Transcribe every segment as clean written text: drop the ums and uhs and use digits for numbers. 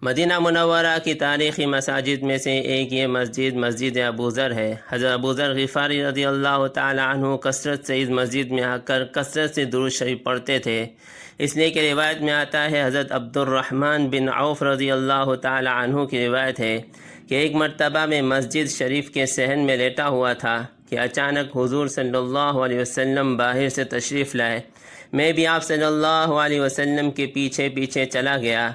مدینہ منورہ کی تاریخی مساجد میں سے ایک یہ مسجد ابو ذر ہے۔ حضرت ابو ذر غفاری رضی اللہ تعالی عنہ کثرت سے اس مسجد میں آ کر کثرت سے درود شریف پڑھتے تھے، اس لیے کہ روایت میں آتا ہے، حضرت عبد الرحمن بن عوف رضی اللہ تعالی عنہ کی روایت ہے کہ ایک مرتبہ میں مسجد شریف کے صحن میں لیٹا ہوا تھا کہ اچانک حضور صلی اللہ علیہ وسلم باہر سے تشریف لائے۔ میں بھی آپ صلی اللہ علیہ وسلم کے پیچھے پیچھے چلا گیا۔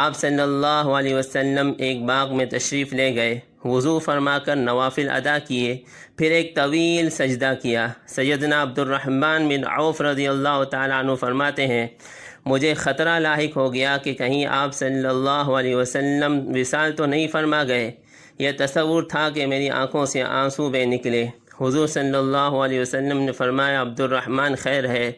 آپ صلی اللہ علیہ وسلم ایک باغ میں تشریف لے گئے، وضو فرما کر نوافل ادا کیے، پھر ایک طویل سجدہ کیا۔ سیدنا عبد الرحمن بن عوف رضی اللہ تعالیٰ عنہ فرماتے ہیں، مجھے خطرہ لاحق ہو گیا کہ کہیں آپ صلی اللہ علیہ وسلم وصال تو نہیں فرما گئے۔ یہ تصور تھا کہ میری آنکھوں سے آنسو بہہ نکلے۔ حضور صلی اللہ علیہ وسلم نے فرمایا، عبد الرحمن خیر ہے؟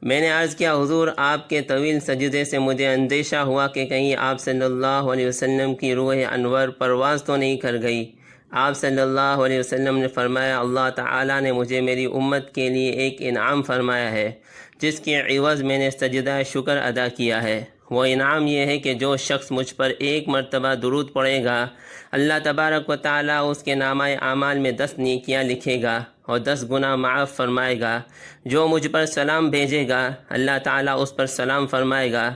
میں نے عرض کیا، حضور آپ کے طویل سجدے سے مجھے اندیشہ ہوا کہ کہیں آپ صلی اللہ علیہ وسلم کی روح انور پرواز تو نہیں کر گئی۔ آپ صلی اللہ علیہ وسلم نے فرمایا، اللہ تعالیٰ نے مجھے میری امت کے لیے ایک انعام فرمایا ہے جس کے عوض میں نے سجدہ شکر ادا کیا ہے۔ وہ انعام یہ ہے کہ جو شخص مجھ پر ایک مرتبہ درود پڑھے گا، اللہ تبارک و تعالیٰ اس کے نامہ اعمال میں 10 نیکیاں لکھے گا اور 10 گناہ معاف فرمائے گا۔ جو مجھ پر سلام بھیجے گا، اللہ تعالیٰ اس پر سلام فرمائے گا۔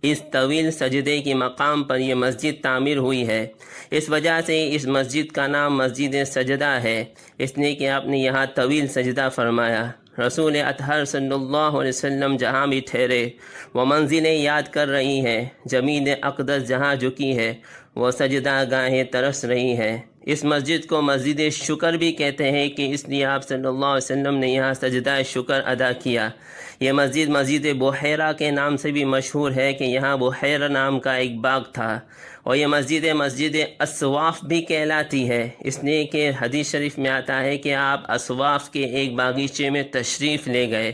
اس طویل سجدے کی مقام پر یہ مسجد تعمیر ہوئی ہے، اس وجہ سے اس مسجد کا نام مسجد سجدہ ہے، اس لیے کہ آپ نے یہاں طویل سجدہ فرمایا۔ رسول اطہر صلی اللہ علیہ وسلم جہاں بھی ٹھہرے وہ منزلیں یاد کر رہی ہیں، زمین اقدس جہاں جھکی ہے وہ سجدہ گاہیں ترس رہی ہیں۔ اس مسجد کو مسجد شکر بھی کہتے ہیں کہ اس لیے آپ صلی اللہ علیہ وسلم نے یہاں سجدہ شکر ادا کیا۔ یہ مسجد بحیرہ کے نام سے بھی مشہور ہے کہ یہاں بحیرہ نام کا ایک باغ تھا، اور یہ مسجد اسواف بھی کہلاتی ہے، اس لیے کہ حدیث شریف میں آتا ہے کہ آپ اسواف کے ایک باغیچے میں تشریف لے گئے۔